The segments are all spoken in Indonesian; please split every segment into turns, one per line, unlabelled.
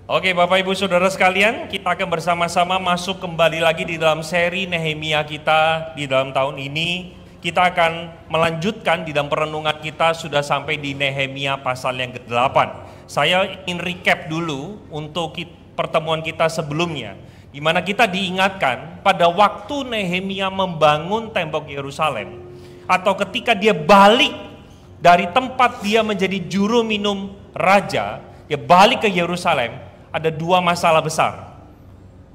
Oke, Bapak Ibu Saudara sekalian, kita akan bersama-sama masuk kembali lagi di dalam seri Nehemia kita di dalam tahun ini. Kita akan melanjutkan di dalam perenungan kita sudah sampai di Nehemia pasal yang ke-8. Saya ingin recap dulu untuk pertemuan kita sebelumnya, di mana kita diingatkan pada waktu Nehemia membangun tembok Yerusalem, atau ketika dia balik dari tempat dia menjadi juru minum raja, dia balik ke Yerusalem. Ada dua masalah besar.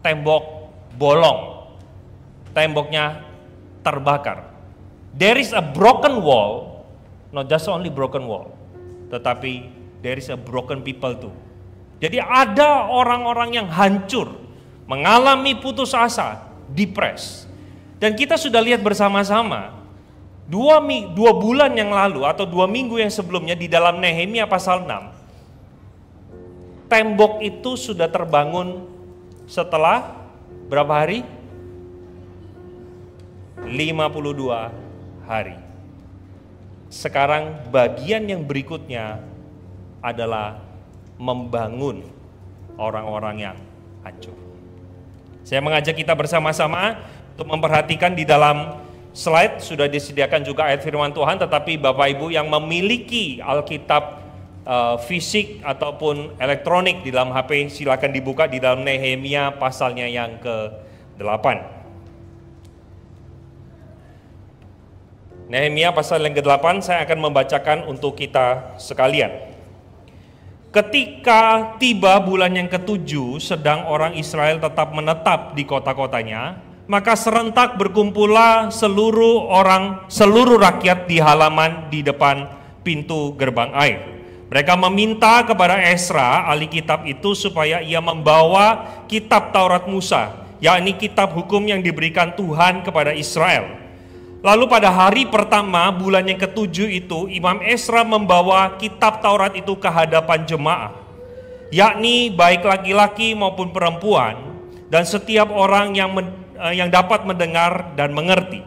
Tembok bolong, temboknya terbakar. There is a broken wall, not just only broken wall, tetapi there is a broken people too. Jadi ada orang-orang yang hancur, mengalami putus asa, depres. Dan kita sudah lihat bersama-sama dua bulan yang lalu atau 2 minggu yang sebelumnya di dalam Nehemia pasal 6, tembok itu sudah terbangun setelah berapa hari? 52 hari. Sekarang bagian yang berikutnya adalah membangun orang-orang yang hancur. Saya mengajak kita bersama-sama untuk memperhatikan di dalam slide, sudah disediakan juga ayat firman Tuhan, tetapi Bapak Ibu yang memiliki Alkitab fisik ataupun elektronik di dalam HP, silakan dibuka di dalam Nehemia pasalnya yang ke-8. Nehemia pasal yang ke-8 saya akan membacakan untuk kita sekalian. Ketika tiba bulan yang ke-7, sedang orang Israel tetap menetap di kota-kotanya, maka serentak berkumpullah seluruh rakyat di halaman di depan pintu gerbang air. Mereka meminta kepada Ezra, ahli kitab itu, supaya ia membawa kitab Taurat Musa, yakni kitab hukum yang diberikan Tuhan kepada Israel. Lalu pada hari pertama bulan yang ke-7 itu, Imam Ezra membawa kitab Taurat itu ke hadapan jemaah, yakni baik laki-laki maupun perempuan, dan setiap orang yang dapat mendengar dan mengerti.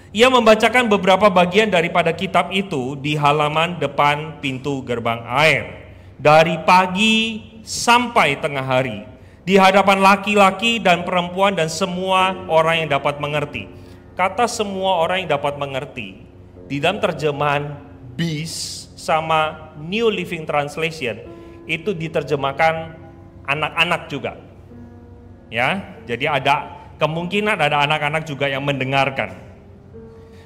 Ia membacakan beberapa bagian daripada kitab itu di halaman depan pintu gerbang air, dari pagi sampai tengah hari, di hadapan laki-laki dan perempuan dan semua orang yang dapat mengerti. Kata semua orang yang dapat mengerti, di dalam terjemahan BIS sama New Living Translation, itu diterjemahkan anak-anak juga. Ya, jadi ada kemungkinan ada anak-anak juga yang mendengarkan.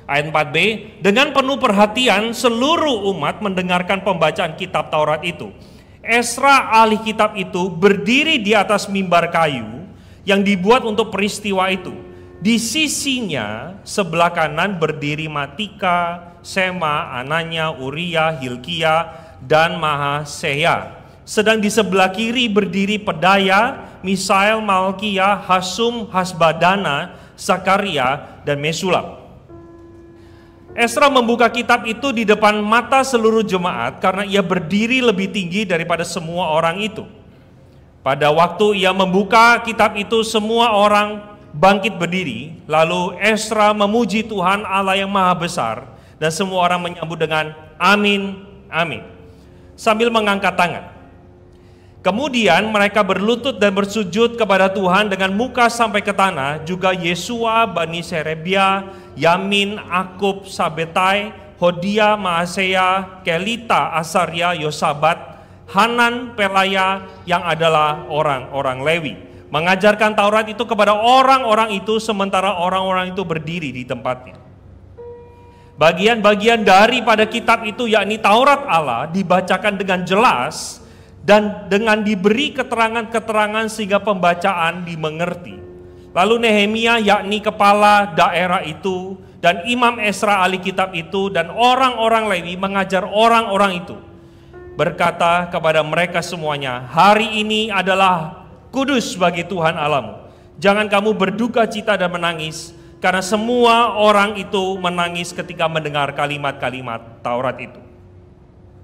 Ayat 4b, dengan penuh perhatian seluruh umat mendengarkan pembacaan kitab Taurat itu. Ezra ahli kitab itu berdiri di atas mimbar kayu yang dibuat untuk peristiwa itu. Di sisinya sebelah kanan berdiri Matika, Sema, Anania, Uria, Hilkia, dan Mahaseya. Sedang di sebelah kiri berdiri Pedaya, Misael, Malkia, Hasum, Hasbadana, Zakaria, dan Mesulam. Ezra membuka kitab itu di depan mata seluruh jemaat karena ia berdiri lebih tinggi daripada semua orang itu. Pada waktu ia membuka kitab itu, semua orang bangkit berdiri, lalu Ezra memuji Tuhan Allah yang Maha Besar, dan semua orang menyambut dengan amin, amin, sambil mengangkat tangan. Kemudian mereka berlutut dan bersujud kepada Tuhan dengan muka sampai ke tanah. Juga Yesua, Bani Serebia, Yamin, Akub, Sabetai, Hodia, Maaseya, Kelita, Asaria, Yosabat, Hanan, Pelaya, yang adalah orang-orang Lewi, mengajarkan Taurat itu kepada orang-orang itu, sementara orang-orang itu berdiri di tempatnya. Bagian-bagian daripada kitab itu, yakni Taurat Allah, dibacakan dengan jelas dan dengan diberi keterangan-keterangan sehingga pembacaan dimengerti. Lalu Nehemia, yakni kepala daerah itu, dan Imam Ezra ahli kitab itu, dan orang-orang Lewi mengajar orang-orang itu, berkata kepada mereka semuanya, hari ini adalah kudus bagi Tuhan Allahmu. Jangan kamu berduka cita dan menangis, karena semua orang itu menangis ketika mendengar kalimat-kalimat Taurat itu.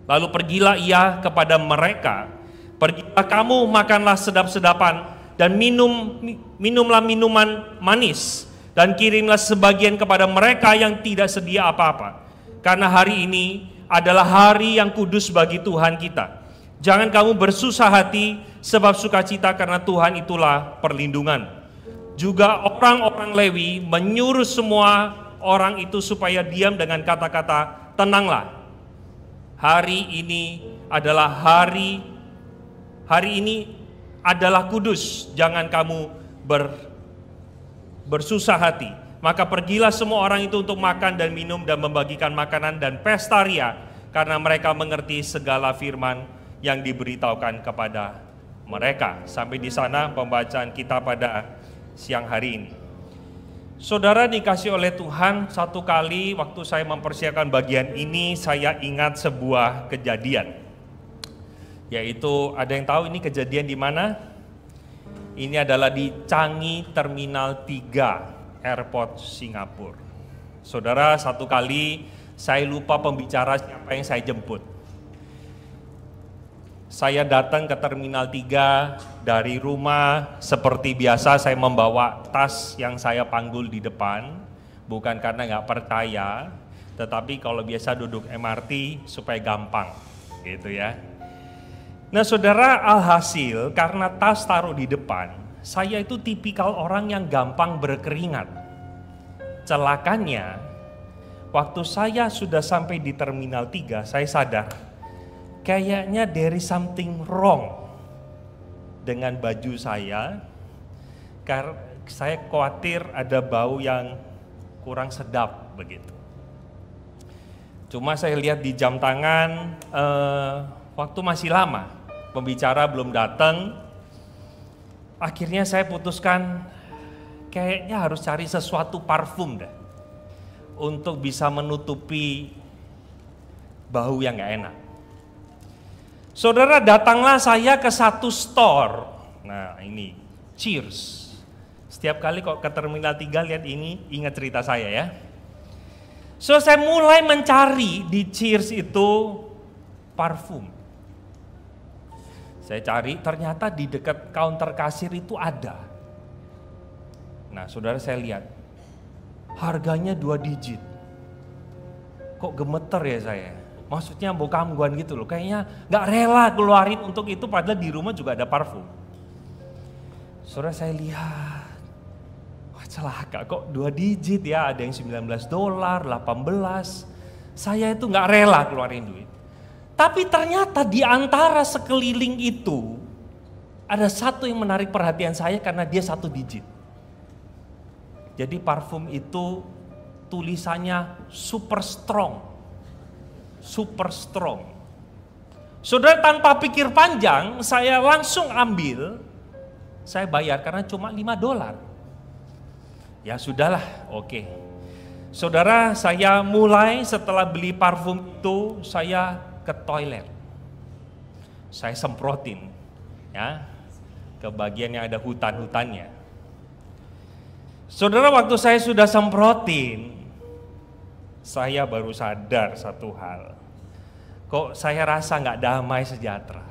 Lalu pergilah ia kepada mereka, pergilah kamu, makanlah sedap-sedapan dan minumlah minuman manis, dan kirimlah sebagian kepada mereka yang tidak sedia apa-apa, karena hari ini adalah hari yang kudus bagi Tuhan kita. Jangan kamu bersusah hati, sebab sukacita karena Tuhan itulah perlindungan. Juga orang-orang Lewi menyuruh semua orang itu supaya diam dengan kata-kata, tenanglah. Hari ini adalah kudus, jangan kamu bersusah hati. Maka pergilah semua orang itu untuk makan dan minum dan membagikan makanan dan pesta ria, karena mereka mengerti segala firman yang diberitahukan kepada mereka. Sampai di sana pembacaan kita pada siang hari ini. Saudara dikasih oleh Tuhan, satu kali waktu saya mempersiapkan bagian ini, saya ingat sebuah kejadian. Yaitu, ada yang tahu ini kejadian di mana? Ini adalah di Changi Terminal 3 Airport Singapura. Saudara, satu kali saya lupa pembicara siapa yang saya jemput. Saya datang ke Terminal 3 dari rumah, seperti biasa saya membawa tas yang saya panggul di depan, bukan karena nggak percaya, tetapi kalau biasa duduk MRT supaya gampang, gitu ya. Nah saudara, alhasil karena tas taruh di depan, saya itu tipikal orang yang gampang berkeringat. Celakanya, waktu saya sudah sampai di Terminal 3, saya sadar, kayaknya there is something wrong dengan baju saya, karena saya khawatir ada bau yang kurang sedap begitu. Cuma saya lihat di jam tangan, waktu masih lama, pembicara belum datang. Akhirnya saya putuskan kayaknya harus cari sesuatu parfum deh untuk bisa menutupi bau yang gak enak. Saudara, datanglah saya ke satu store. Nah ini, Cheers. Setiap kali kok ke Terminal 3 lihat ini, ingat cerita saya ya. So saya mulai mencari di Cheers itu parfum. Saya cari, ternyata di dekat counter kasir itu ada. Nah saudara, saya lihat, harganya 2 digit. Kok gemeter ya saya? Maksudnya bokam-guan gitu loh, kayaknya gak rela keluarin untuk itu, padahal di rumah juga ada parfum. Saudara, saya lihat, wah celaka, kok 2 digit ya, ada yang $19, 18. Saya itu gak rela keluarin duit. Tapi ternyata di antara sekeliling itu, ada satu yang menarik perhatian saya karena dia 1 digit. Jadi parfum itu tulisannya super strong. Super strong. Saudara, tanpa pikir panjang, saya langsung ambil, saya bayar karena cuma $5. Ya sudahlah, oke. Saudara, saya mulai setelah beli parfum itu, saya ke toilet. Saya semprotin, ya, ke bagian yang ada hutan-hutannya. Saudara, waktu saya sudah semprotin, saya baru sadar satu hal. Kok saya rasa nggak damai sejahtera.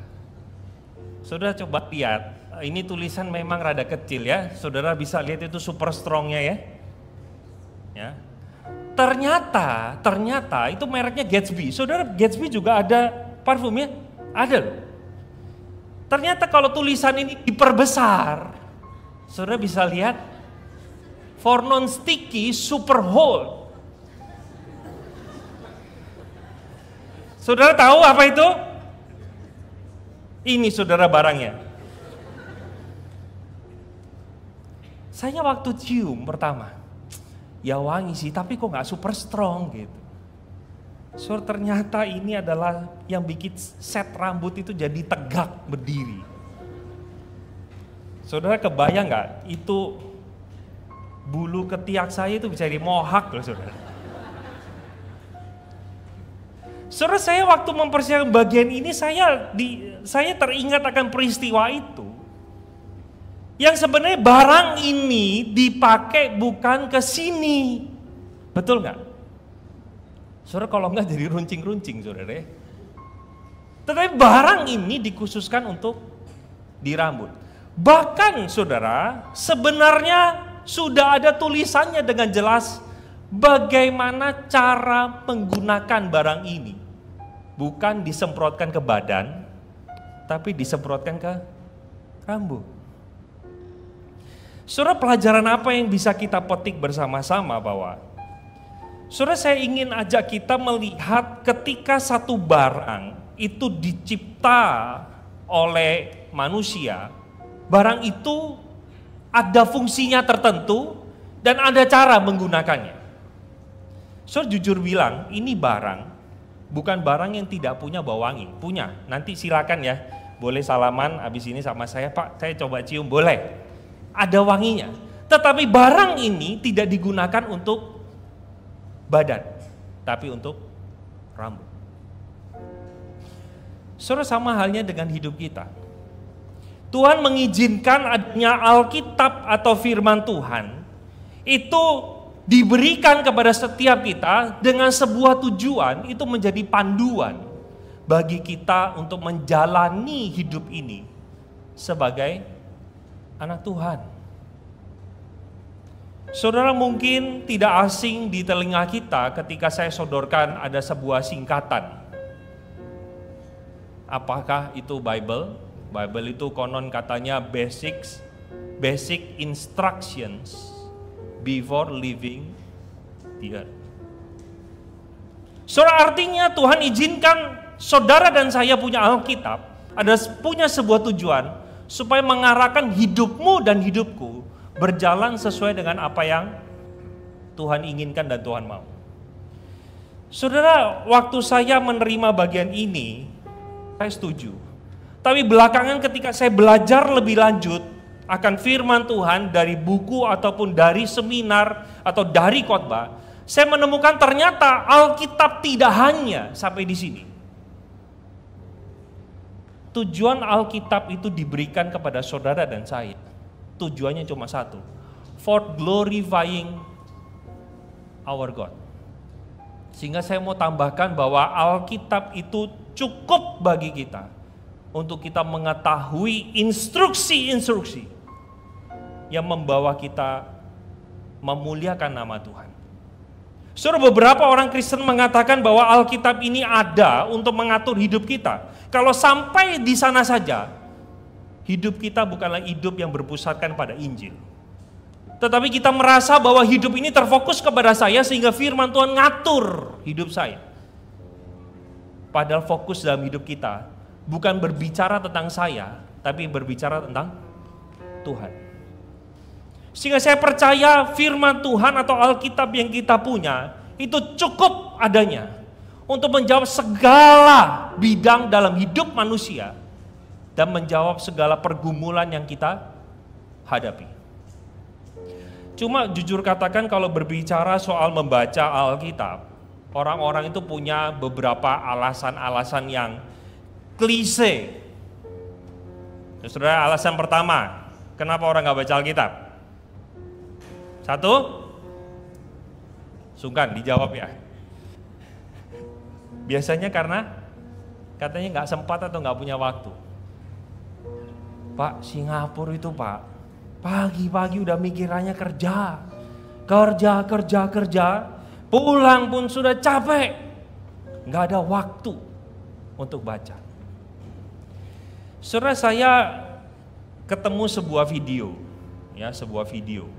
Saudara coba lihat, ini tulisan memang rada kecil ya. Saudara bisa lihat itu super strongnya ya. Ya. Ternyata itu mereknya Gatsby. Saudara, Gatsby juga ada parfumnya? Ada loh. Ternyata kalau tulisan ini diperbesar, saudara bisa lihat, for non-sticky super hold. Saudara tahu apa itu? Ini saudara barangnya. Saya waktu cium pertama, ya wangi sih, tapi kok gak super strong gitu. So ternyata ini adalah yang bikin set rambut itu jadi tegak berdiri. Saudara kebayang gak? Itu bulu ketiak saya itu bisa dimohak loh saudara. Saudara, saya waktu mempersiapkan bagian ini saya teringat akan peristiwa itu. Yang sebenarnya barang ini dipakai bukan ke sini. Betul nggak? Saudara, kalau nggak jadi runcing-runcing saudara. Tetapi barang ini dikhususkan untuk di rambut. Bahkan saudara, sebenarnya sudah ada tulisannya dengan jelas bagaimana cara menggunakan barang ini. Bukan disemprotkan ke badan, tapi disemprotkan ke rambut. Saudara, pelajaran apa yang bisa kita petik bersama-sama bahwa saudara, saya ingin ajak kita melihat ketika satu barang itu dicipta oleh manusia, barang itu ada fungsinya tertentu dan ada cara menggunakannya. Saudara jujur bilang, ini barang bukan barang yang tidak punya bau wangi. Punya, nanti silakan ya, boleh salaman abis ini sama saya, Pak, saya coba cium, boleh. Ada wanginya. Tetapi barang ini tidak digunakan untuk badan, tapi untuk rambut. Saudara, sama halnya dengan hidup kita. Tuhan mengizinkan adanya Alkitab atau firman Tuhan itu diberikan kepada setiap kita dengan sebuah tujuan, itu menjadi panduan bagi kita untuk menjalani hidup ini sebagai anak Tuhan. Saudara, mungkin tidak asing di telinga kita ketika saya sodorkan ada sebuah singkatan. Apakah itu Bible? Bible itu konon katanya basic instructions before leaving the earth. Saudara, artinya Tuhan izinkan saudara dan saya punya Alkitab, punya sebuah tujuan supaya mengarahkan hidupmu dan hidupku berjalan sesuai dengan apa yang Tuhan inginkan dan Tuhan mau. Saudara, waktu saya menerima bagian ini, saya setuju. Tapi belakangan ketika saya belajar lebih lanjut akan firman Tuhan dari buku ataupun dari seminar atau dari khotbah, saya menemukan ternyata Alkitab tidak hanya sampai di sini. Tujuan Alkitab itu diberikan kepada saudara dan saya. Tujuannya cuma satu, for glorifying our God. Sehingga saya mau tambahkan bahwa Alkitab itu cukup bagi kita untuk kita mengetahui instruksi-instruksi yang membawa kita memuliakan nama Tuhan. Saudara, beberapa orang Kristen mengatakan bahwa Alkitab ini ada untuk mengatur hidup kita. Kalau sampai di sana saja, hidup kita bukanlah hidup yang berpusatkan pada Injil. Tetapi kita merasa bahwa hidup ini terfokus kepada saya sehingga firman Tuhan ngatur hidup saya. Padahal fokus dalam hidup kita bukan berbicara tentang saya, tapi berbicara tentang Tuhan. Sehingga saya percaya firman Tuhan atau Alkitab yang kita punya itu cukup adanya untuk menjawab segala bidang dalam hidup manusia dan menjawab segala pergumulan yang kita hadapi. Cuma jujur katakan, kalau berbicara soal membaca Alkitab, orang-orang itu punya beberapa alasan-alasan yang klise. Saudara, alasan pertama, kenapa orang gak baca Alkitab? Satu, sungkan dijawab ya. Biasanya karena katanya gak sempat atau gak punya waktu. Pak, Singapura itu Pak, pagi-pagi udah mikirannya kerja, pulang pun sudah capek, gak ada waktu untuk baca. Saudara, saya ketemu sebuah video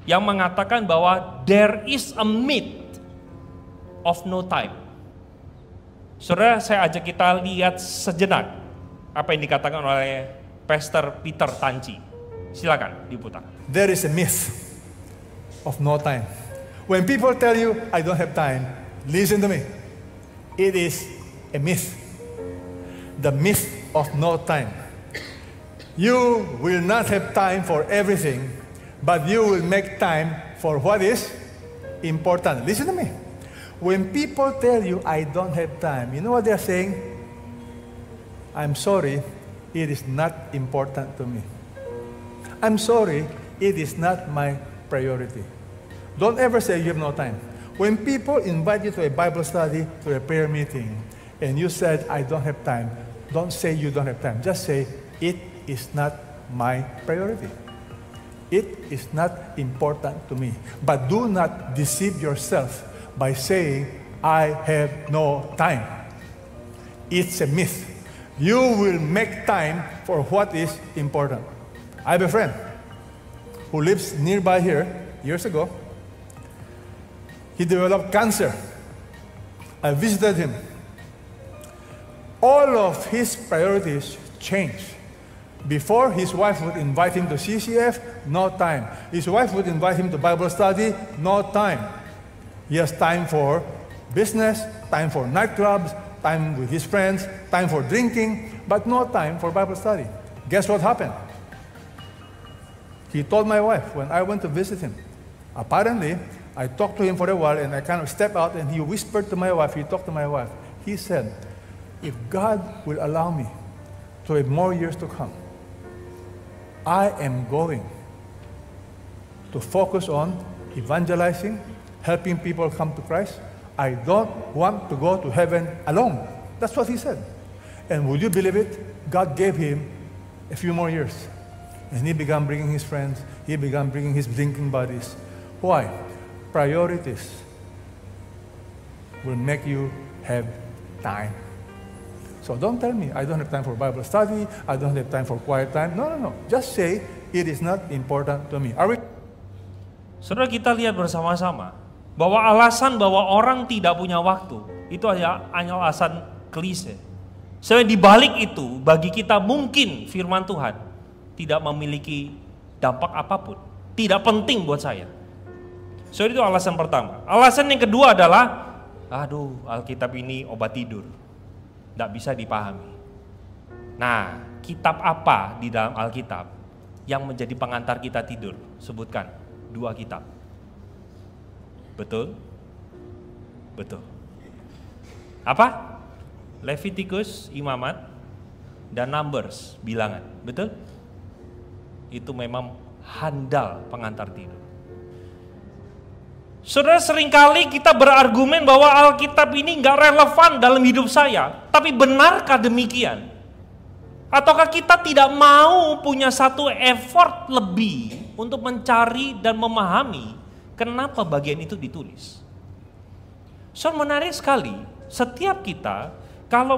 yang mengatakan bahwa there is a myth of no time. Saudara, saya ajak kita lihat sejenak apa yang dikatakan oleh Pastor Peter Tanci. Silakan diputar.
There is a myth of no time. When people tell you, I don't have time, listen to me. It is a myth. The myth of no time. You will not have time for everything, but you will make time for what is important. Listen to me. When people tell you, I don't have time, you know what they're saying? I'm sorry, it is not important to me. I'm sorry, it is not my priority. Don't ever say you have no time. When people invite you to a Bible study, to a prayer meeting, and you said, I don't have time, don't say you don't have time. Just say, it is not my priority. It is not important to me. But do not deceive yourself by saying, I have no time. It's a myth. you will make time for what is important. I have a friend who lives nearby here years ago. He developed cancer. I visited him. All of his priorities changed. Before, his wife would invite him to CCF, no time. His wife would invite him to Bible study, no time. He has time for business, time for nightclubs, time with his friends, time for drinking, but no time for Bible study. Guess what happened? He told my wife when I went to visit him. Apparently, I talked to him for a while and I kind of stepped out and he whispered to my wife, he talked to my wife. He said, if God will allow me to have more years to come, I am going to focus on evangelizing, helping people come to Christ. I don't want to go to heaven alone. That's what he said. And would you believe it? God gave him a few more years. And he began bringing his friends. He began bringing his drinking buddies. Why? Priorities will make you have time. So don't tell me, I don't have time for Bible study, I don't have time for quiet time. No, no, no. Just say, it is not important to me. Are we?
Saudara, kita lihat bersama-sama bahwa alasan bahwa orang tidak punya waktu itu hanya alasan klise. Sebenarnya di balik itu, bagi kita mungkin firman Tuhan tidak memiliki dampak apapun, tidak penting buat saya. So itu alasan pertama. Alasan yang kedua adalah, aduh, Alkitab ini obat tidur, tidak bisa dipahami. Nah, kitab apa di dalam Alkitab yang menjadi pengantar kita tidur? Sebutkan 2 kitab. Betul? Betul. Apa? Leviticus, Imamat, dan Numbers, Bilangan. Betul? Itu memang handal pengantar tidur. Saudara, seringkali kita berargumen bahwa Alkitab ini nggak relevan dalam hidup saya. Tapi benarkah demikian? Ataukah kita tidak mau punya satu effort lebih untuk mencari dan memahami kenapa bagian itu ditulis? Saudara, menarik sekali. Setiap kita kalau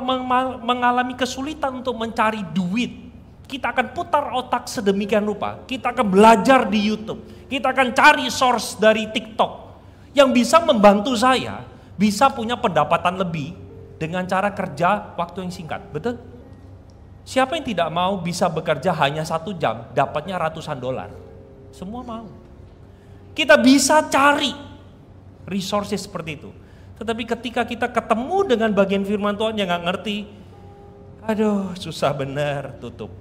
mengalami kesulitan untuk mencari duit, kita akan putar otak sedemikian rupa. Kita akan belajar di YouTube. Kita akan cari source dari TikTok yang bisa membantu saya bisa punya pendapatan lebih dengan cara kerja waktu yang singkat. Betul? Siapa yang tidak mau bisa bekerja hanya 1 jam dapatnya ratusan dolar? Semua mau. Kita bisa cari resources seperti itu. Tetapi ketika kita ketemu dengan bagian firman Tuhan yang gak ngerti, aduh susah bener, tutup.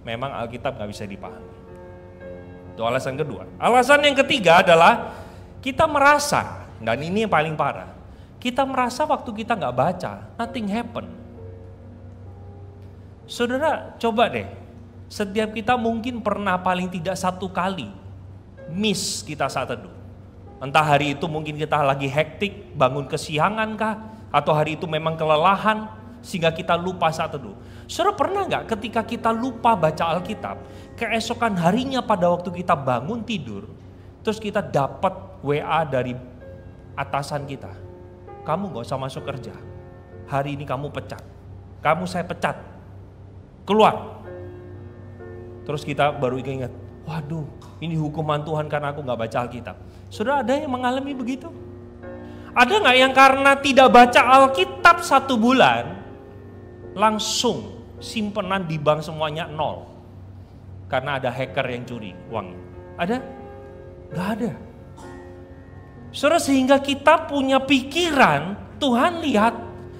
Memang Alkitab gak bisa dipahami. Itu alasan kedua. Alasan yang ketiga adalah kita merasa, dan ini yang paling parah, kita merasa waktu kita gak baca, nothing happen. Saudara, coba deh, setiap kita mungkin pernah paling tidak 1 kali miss kita saat teduh. Entah hari itu mungkin kita lagi hektik, bangun kesiangan kah, atau hari itu memang kelelahan, sehingga kita lupa saat teduh. Saudara, pernah gak ketika kita lupa baca Alkitab, keesokan harinya pada waktu kita bangun tidur, terus kita dapat WA dari atasan kita, kamu gak usah masuk kerja, hari ini kamu pecat, kamu saya pecat, keluar. Terus kita baru ingat, waduh, ini hukuman Tuhan karena aku gak baca Alkitab. Saudara, ada yang mengalami begitu? Ada gak yang karena tidak baca Alkitab 1 bulan, langsung simpenan di bank semuanya 0 karena ada hacker yang curi uangnya? Ada? Gak ada. Saudara, sehingga kita punya pikiran, Tuhan lihat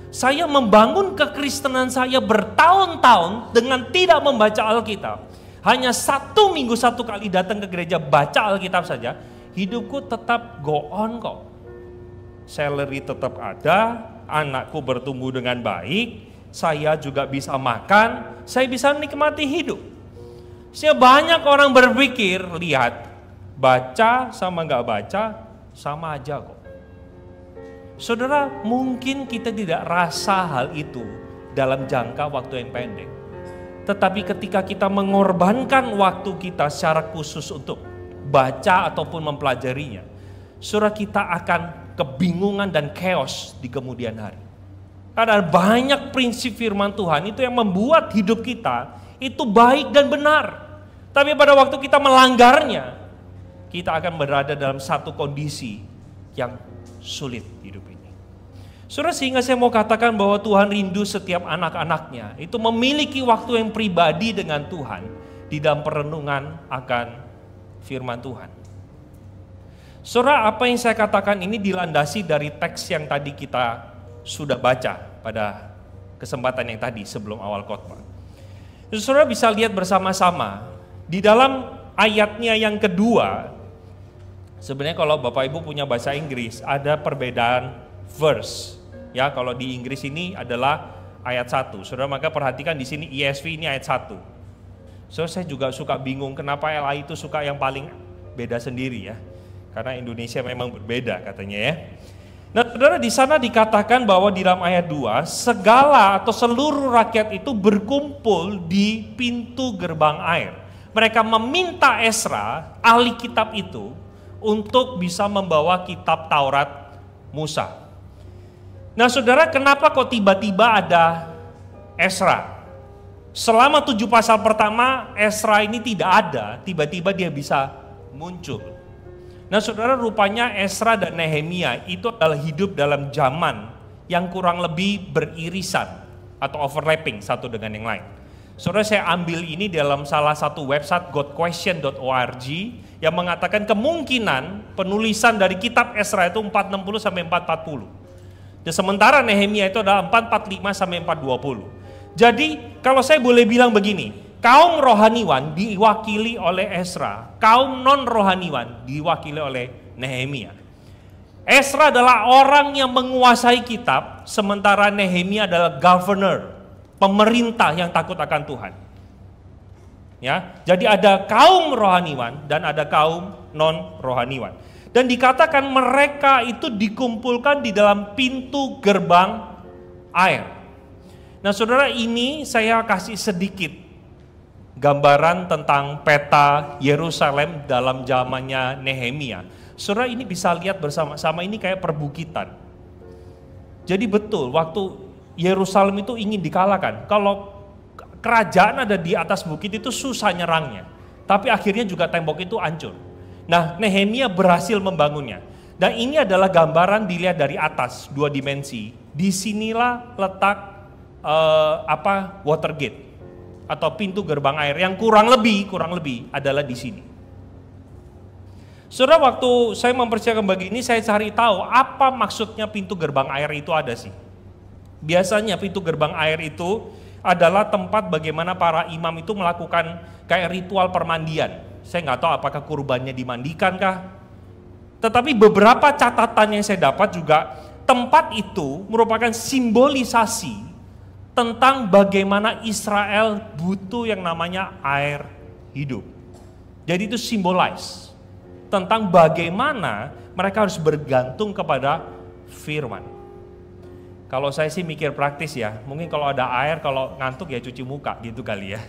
saya membangun kekristenan saya bertahun-tahun dengan tidak membaca Alkitab. Hanya 1 minggu 1 kali datang ke gereja baca Alkitab saja, hidupku tetap go on kok. Salary tetap ada, anakku bertumbuh dengan baik, saya juga bisa makan, saya bisa nikmati hidup. Sehingga banyak orang berpikir, lihat, baca sama gak baca sama aja kok. Saudara, mungkin kita tidak rasa hal itu dalam jangka waktu yang pendek. Tetapi ketika kita mengorbankan waktu kita secara khusus untuk baca ataupun mempelajarinya, saudara, kita akan kebingungan dan chaos di kemudian hari. Ada banyak prinsip firman Tuhan itu yang membuat hidup kita itu baik dan benar. Tapi pada waktu kita melanggarnya, kita akan berada dalam satu kondisi yang sulit hidup ini. Saudara, sehingga saya mau katakan bahwa Tuhan rindu setiap anak-anaknya itu memiliki waktu yang pribadi dengan Tuhan di dalam perenungan akan firman Tuhan. Saudara, apa yang saya katakan ini dilandasi dari teks yang tadi kita sudah baca pada kesempatan yang tadi sebelum awal khotbah. Saudara bisa lihat bersama-sama di dalam ayatnya yang kedua. Sebenarnya kalau Bapak Ibu punya bahasa Inggris ada perbedaan verse. Ya, kalau di Inggris ini adalah ayat 1. Saudara maka perhatikan di sini ESV ini ayat 1. So saya juga suka bingung kenapa LA itu suka yang paling beda sendiri ya. Karena Indonesia memang berbeda katanya ya. Nah, saudara di sana dikatakan bahwa di dalam ayat 2, segala atau seluruh rakyat itu berkumpul di pintu gerbang air. Mereka meminta Ezra, ahli kitab itu, untuk bisa membawa kitab Taurat Musa. Nah, saudara, kenapa kok tiba-tiba ada Ezra? Selama 7 pasal pertama, Ezra ini tidak ada, tiba-tiba dia bisa muncul. Nah, saudara, rupanya Ezra dan Nehemia itu adalah hidup dalam zaman yang kurang lebih beririsan atau overlapping satu dengan yang lain. Saudara, saya ambil ini dalam salah satu website godquestion.org yang mengatakan kemungkinan penulisan dari kitab Ezra itu 460 sampai 440. Dan sementara Nehemia itu adalah 445 sampai 420. Jadi, kalau saya boleh bilang begini, kaum rohaniwan diwakili oleh Ezra, kaum non-rohaniwan diwakili oleh Nehemia. Ezra adalah orang yang menguasai kitab, sementara Nehemia adalah governor, pemerintah yang takut akan Tuhan. Ya, jadi ada kaum rohaniwan dan ada kaum non-rohaniwan. Dan dikatakan mereka itu dikumpulkan di dalam pintu gerbang air. Nah, saudara, ini saya kasih sedikit gambaran tentang peta Yerusalem dalam zamannya Nehemia. Saudara, ini bisa lihat bersama-sama, ini kayak perbukitan. Jadi betul, waktu Yerusalem itu ingin dikalahkan. Kalau kerajaan ada di atas bukit itu susah nyerangnya. Tapi akhirnya juga tembok itu hancur. Nah, Nehemia berhasil membangunnya. Dan ini adalah gambaran dilihat dari atas, 2 dimensi. Disinilah letak Watergate atau pintu gerbang air yang kurang lebih adalah di sini. Saudara, waktu saya mempersiapkan bagi ini, saya cari tahu apa maksudnya pintu gerbang air itu ada sih. Biasanya pintu gerbang air itu adalah tempat bagaimana para imam itu melakukan kayak ritual permandian. Saya nggak tahu apakah kurbannya dimandikan kah. Tetapi beberapa catatan yang saya dapat juga, tempat itu merupakan simbolisasi tentang bagaimana Israel butuh yang namanya air hidup. Jadi itu symbolize tentang bagaimana mereka harus bergantung kepada firman. Kalau saya sih mikir praktis ya, mungkin kalau ada air, kalau ngantuk ya cuci muka gitu kali ya.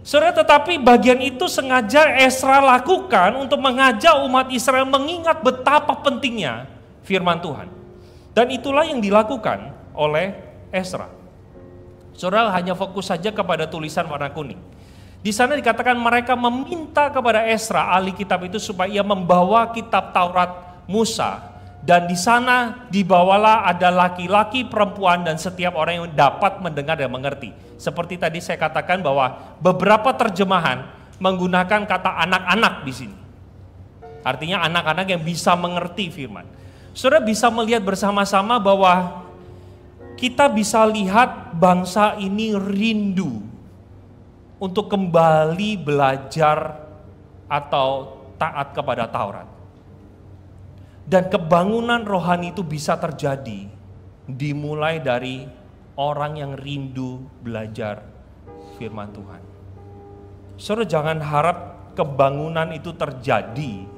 Saudara, tetapi bagian itu sengaja Ezra lakukan untuk mengajak umat Israel mengingat betapa pentingnya firman Tuhan. Dan itulah yang dilakukan oleh Ezra. Saudara hanya fokus saja kepada tulisan warna kuning. Di sana dikatakan mereka meminta kepada Ezra, ahli kitab itu, supaya ia membawa kitab Taurat Musa. Dan di sana dibawalah ada laki-laki, perempuan, dan setiap orang yang dapat mendengar dan mengerti. Seperti tadi saya katakan bahwa beberapa terjemahan menggunakan kata anak-anak di sini. Artinya anak-anak yang bisa mengerti firman. Saudara bisa melihat bersama-sama bahwa kita bisa lihat bangsa ini rindu untuk kembali belajar atau taat kepada Taurat. Dan kebangunan rohani itu bisa terjadi dimulai dari orang yang rindu belajar firman Tuhan. Saudara jangan harap kebangunan itu terjadi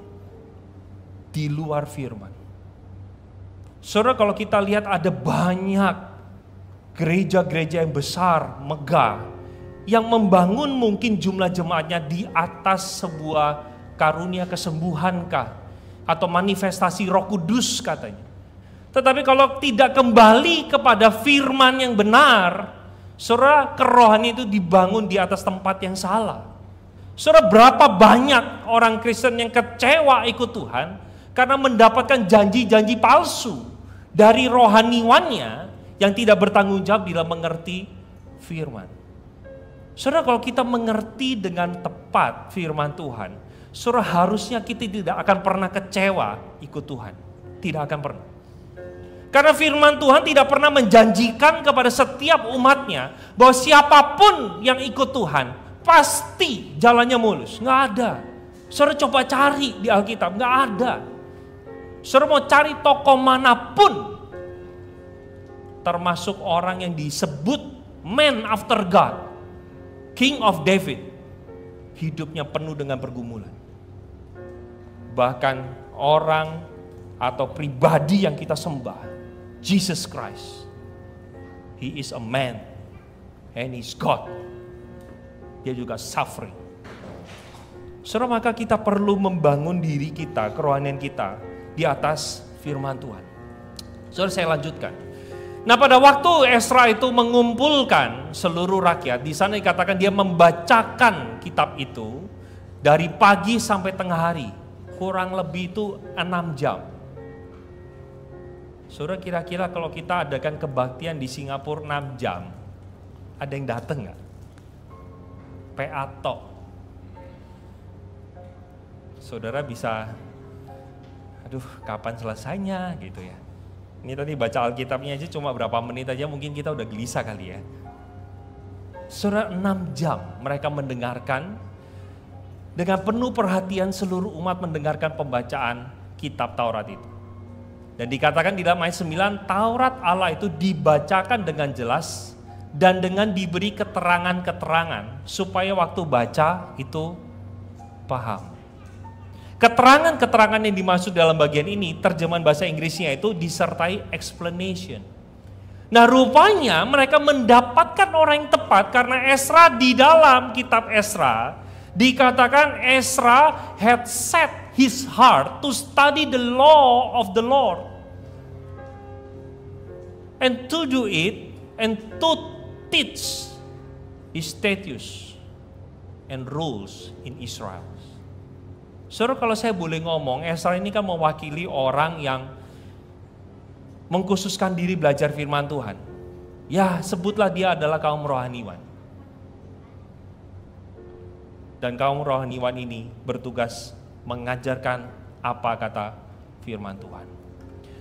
di luar firman. Saudara, kalau kita lihat ada banyak gereja-gereja yang besar, megah, yang membangun mungkin jumlah jemaatnya di atas sebuah karunia kesembuhankah, atau manifestasi Roh Kudus katanya. Tetapi kalau tidak kembali kepada firman yang benar, saudara, kerohanian itu dibangun di atas tempat yang salah. Saudara, berapa banyak orang Kristen yang kecewa ikut Tuhan karena mendapatkan janji-janji palsu dari rohaniwannya yang tidak bertanggung jawab bila mengerti firman. Saudara, kalau kita mengerti dengan tepat firman Tuhan, saudara, harusnya kita tidak akan pernah kecewa ikut Tuhan. Tidak akan pernah. Karena firman Tuhan tidak pernah menjanjikan kepada setiap umatnya bahwa siapapun yang ikut Tuhan pasti jalannya mulus. Nggak ada. Saudara coba cari di Alkitab, nggak ada. Saudara mau cari tokoh manapun, termasuk orang yang disebut man after God, King of David, hidupnya penuh dengan pergumulan. Bahkan orang atau pribadi yang kita sembah, Jesus Christ, He is a man and He's God. Dia juga suffering. Saudara, maka kita perlu membangun diri kita, kerohanian kita di atas firman Tuhan. Saudara, saya lanjutkan. Nah, pada waktu Esra itu mengumpulkan seluruh rakyat, di sana dikatakan dia membacakan kitab itu dari pagi sampai tengah hari. Kurang lebih itu 6 jam. Saudara, kira-kira kalau kita adakan kebaktian di Singapura 6 jam, ada yang datang nggak? PA tok. Saudara bisa, aduh kapan selesainya gitu ya. Ini tadi baca Alkitabnya aja cuma berapa menit aja, mungkin kita udah gelisah kali ya. Saudara, 6 jam mereka mendengarkan dengan penuh perhatian, seluruh umat mendengarkan pembacaan kitab Taurat itu. Dan dikatakan di dalam ayat 9, Taurat Allah itu dibacakan dengan jelas dan dengan diberi keterangan-keterangan supaya waktu baca itu paham. Keterangan-keterangan yang dimaksud dalam bagian ini, terjemahan bahasa Inggrisnya itu disertai explanation. Nah, rupanya mereka mendapatkan orang yang tepat karena Esra di dalam kitab Esra dikatakan Esra had set his heart to study the law of the Lord and to do it and to teach his statutes and rules in Israel. Saudara, kalau saya boleh ngomong, Esra ini kan mewakili orang yang mengkhususkan diri belajar firman Tuhan. Ya, sebutlah dia adalah kaum rohaniwan. Dan kaum rohaniwan ini bertugas mengajarkan apa kata firman Tuhan.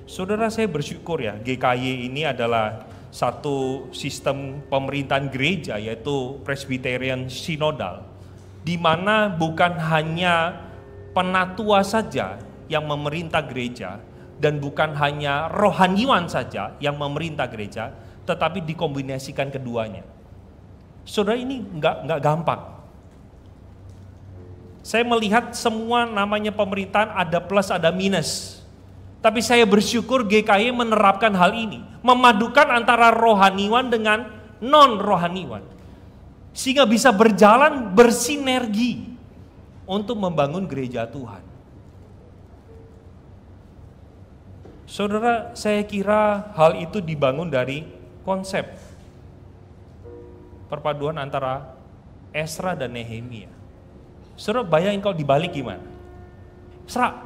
Saudara, saya bersyukur ya, GKY ini adalah satu sistem pemerintahan gereja, yaitu Presbyterian Synodal, di mana bukan hanya penatua saja yang memerintah gereja dan bukan hanya rohaniwan saja yang memerintah gereja, tetapi dikombinasikan keduanya. Saudara, ini nggak gampang. Saya melihat semua namanya pemerintahan ada plus ada minus. Tapi saya bersyukur GKY menerapkan hal ini, memadukan antara rohaniwan dengan non-rohaniwan, sehingga bisa berjalan bersinergi untuk membangun gereja Tuhan. Saudara, saya kira hal itu dibangun dari konsep perpaduan antara Esra dan Nehemia. Saudara, bayangin kalau dibalik gimana? Esra,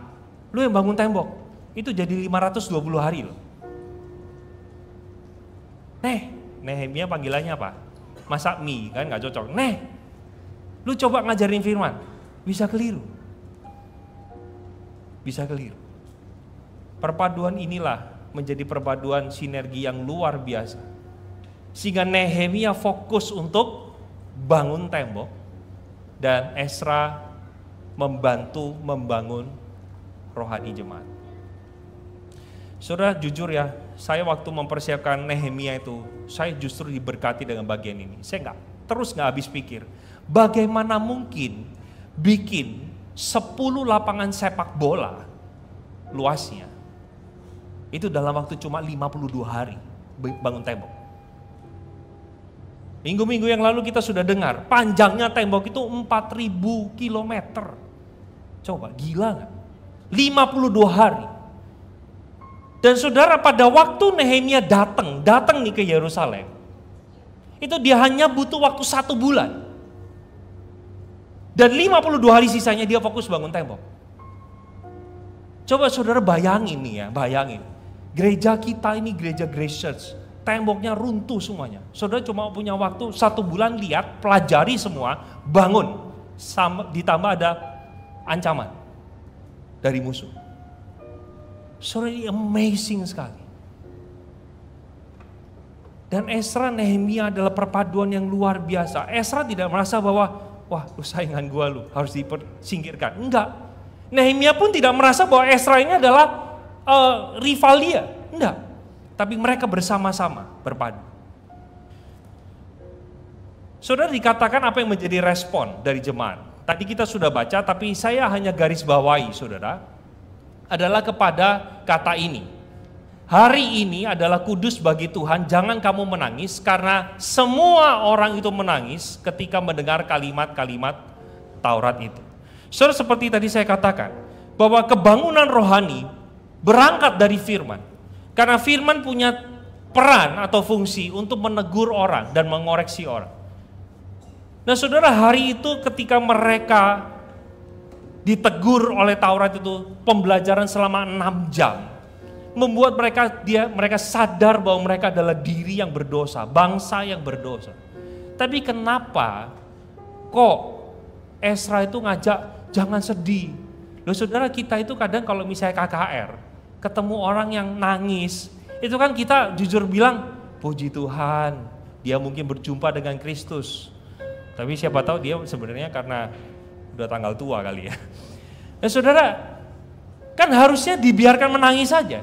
lu yang bangun tembok, itu jadi 520 hari loh. Nehemia panggilannya apa? Masak mie, kan gak cocok. Lu coba ngajarin firman. Bisa keliru. Bisa keliru. Perpaduan inilah menjadi perpaduan sinergi yang luar biasa. Sehingga Nehemia fokus untuk bangun tembok dan Esra membantu membangun rohani jemaat. Saudara, jujur ya, saya waktu mempersiapkan Nehemia itu, saya justru diberkati dengan bagian ini. Saya nggak habis pikir, bagaimana mungkin bikin 10 lapangan sepak bola luasnya itu dalam waktu cuma 52 hari bangun tembok. Minggu-minggu yang lalu kita sudah dengar panjangnya tembok itu 4.000 kilometer. Coba, gila gak? 52 hari. Dan saudara, pada waktu Nehemia datang nih ke Yerusalem, itu dia hanya butuh waktu 1 bulan. Dan 52 hari sisanya dia fokus bangun tembok. Coba saudara bayangin nih ya, bayangin. Gereja kita ini gereja Grace Church, temboknya runtuh semuanya. Saudara cuma punya waktu 1 bulan, lihat, pelajari semua, bangun. Ditambah ada ancaman dari musuh. Saudara, ini amazing sekali. Dan Ezra Nehemia adalah perpaduan yang luar biasa. Ezra tidak merasa bahwa, wah lu saingan gua lu, harus disingkirkan. Enggak. Nehemia pun tidak merasa bahwa Ezra ini adalah rival dia. Enggak. Tapi mereka bersama-sama berpadu. Saudara, dikatakan apa yang menjadi respon dari jemaat. Tadi kita sudah baca, tapi saya hanya garis bawahi, saudara, adalah kepada kata ini. Hari ini adalah kudus bagi Tuhan, jangan kamu menangis, karena semua orang itu menangis ketika mendengar kalimat-kalimat Taurat itu. Saudara, seperti tadi saya katakan, bahwa kebangunan rohani berangkat dari firman. Karena firman punya peran atau fungsi untuk menegur orang dan mengoreksi orang. Nah saudara, hari itu ketika mereka ditegur oleh Taurat itu, pembelajaran selama 6 jam, membuat mereka sadar bahwa mereka adalah diri yang berdosa, bangsa yang berdosa. Tapi kenapa kok Ezra itu ngajak jangan sedih? Loh saudara, kita itu kadang kalau misalnya KKR, ketemu orang yang nangis, itu kan kita jujur bilang, puji Tuhan, dia mungkin berjumpa dengan Kristus. Tapi siapa tahu dia sebenarnya karena udah tanggal tua kali ya. Nah saudara, kan harusnya dibiarkan menangis saja.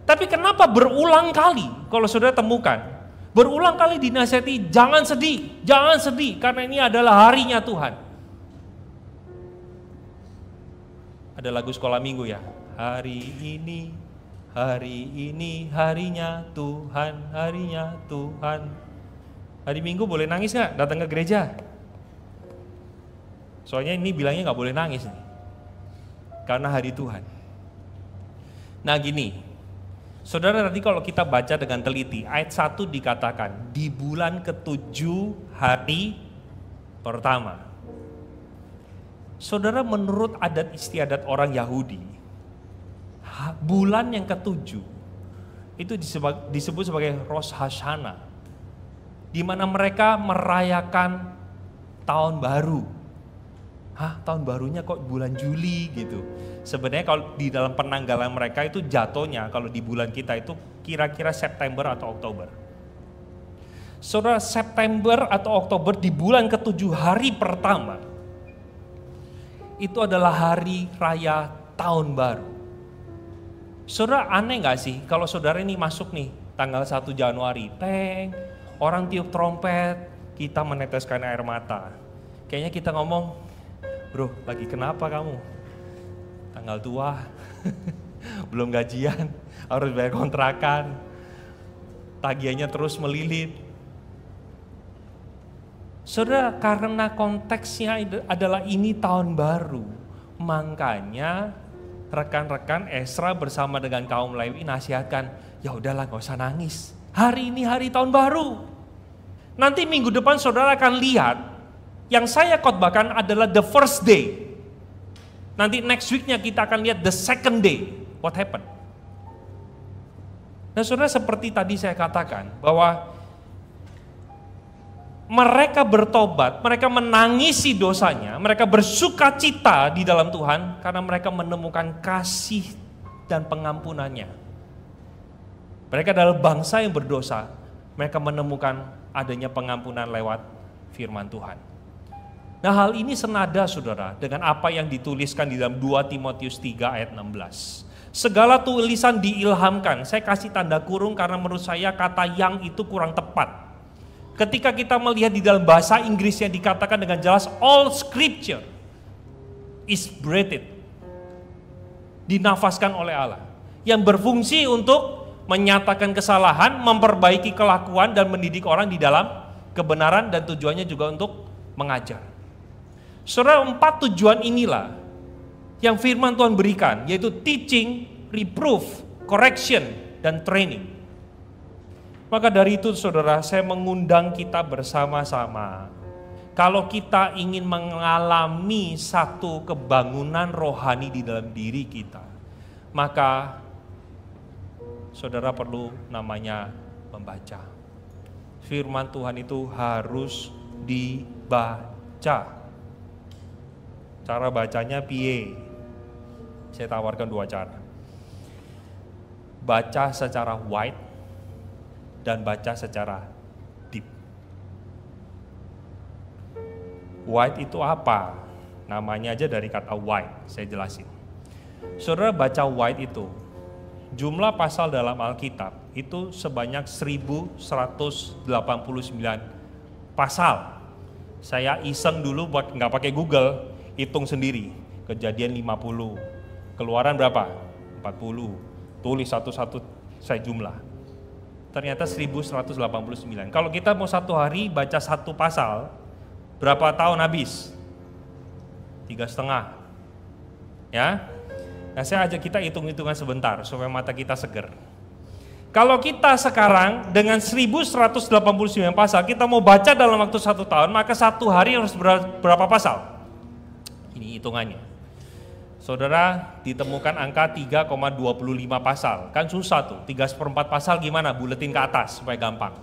Tapi kenapa berulang kali kalau saudara temukan, berulang kali dinasihati, jangan sedih, karena ini adalah harinya Tuhan. Ada lagu sekolah minggu ya, hari ini harinya Tuhan, harinya Tuhan. Hari Minggu boleh nangis gak datang ke gereja? Soalnya ini bilangnya gak boleh nangis nih, karena hari Tuhan. Nah gini, saudara, nanti kalau kita baca dengan teliti, ayat 1 dikatakan, di bulan ke-7 hari pertama. Saudara, menurut adat istiadat orang Yahudi, bulan yang ke-7 itu disebut sebagai Rosh Hashanah, di mana mereka merayakan tahun baru. Tahun barunya kok bulan Juli gitu. Sebenarnya kalau di dalam penanggalan mereka itu jatuhnya kalau di bulan kita itu kira-kira September atau Oktober. Saudara, September atau Oktober di bulan ke-7 hari pertama itu adalah hari raya tahun baru. Saudara, aneh gak sih kalau saudara ini masuk nih tanggal 1 Januari, orang tiup trompet, kita meneteskan air mata. Kayaknya kita ngomong, bro lagi kenapa kamu? Tanggal tua, belum gajian, harus bayar kontrakan, tagihannya terus melilit. Saudara, karena konteksnya adalah ini tahun baru, makanya rekan-rekan Ezra bersama dengan kaum Lewi nasihatkan, ya udahlah gak usah nangis. Hari ini hari tahun baru. Nanti minggu depan saudara akan lihat, yang saya khotbahkan adalah the first day. Nanti next weeknya kita akan lihat the second day. What happened? Nah saudara, seperti tadi saya katakan, bahwa mereka bertobat, mereka menangisi dosanya, mereka bersuka cita di dalam Tuhan, karena mereka menemukan kasih dan pengampunannya. Mereka adalah bangsa yang berdosa, mereka menemukan adanya pengampunan lewat firman Tuhan. Nah hal ini senada saudara dengan apa yang dituliskan di dalam 2 Timotius 3 ayat 16. Segala tulisan diilhamkan, saya kasih tanda kurung karena menurut saya kata yang itu kurang tepat. Ketika kita melihat di dalam bahasa Inggrisnya dikatakan dengan jelas, all scripture is breathed, dinafaskan oleh Allah, yang berfungsi untuk menyatakan kesalahan, memperbaiki kelakuan dan mendidik orang di dalam kebenaran, dan tujuannya juga untuk mengajar. Saudara, 4 tujuan inilah yang firman Tuhan berikan, yaitu teaching, reproof, correction, dan training. Maka dari itu saudara, saya mengundang kita bersama-sama. Kalau kita ingin mengalami satu kebangunan rohani di dalam diri kita, maka saudara perlu namanya membaca. Firman Tuhan itu harus dibaca. Cara bacanya piye? Saya tawarkan 2 cara. Baca secara wide dan baca secara deep. Wide itu apa? Namanya aja dari kata wide, saya jelasin. Saudara baca wide itu, jumlah pasal dalam Alkitab itu sebanyak 1189 pasal. Saya iseng dulu buat nggak pakai Google, hitung sendiri. Kejadian 50, Keluaran berapa? 40. Tulis satu-satu saya jumlah. Ternyata 1189. Kalau kita mau satu hari baca satu pasal, berapa tahun habis? 3,5. Ya. Nah, saya ajak kita hitung-hitungan sebentar supaya mata kita seger. Kalau kita sekarang dengan 1189 pasal, kita mau baca dalam waktu 1 tahun, maka 1 hari harus berapa pasal? Ini hitungannya. Saudara, ditemukan angka 3,25 pasal. Kan susah tuh, 3/4 pasal gimana? Buletin ke atas supaya gampang.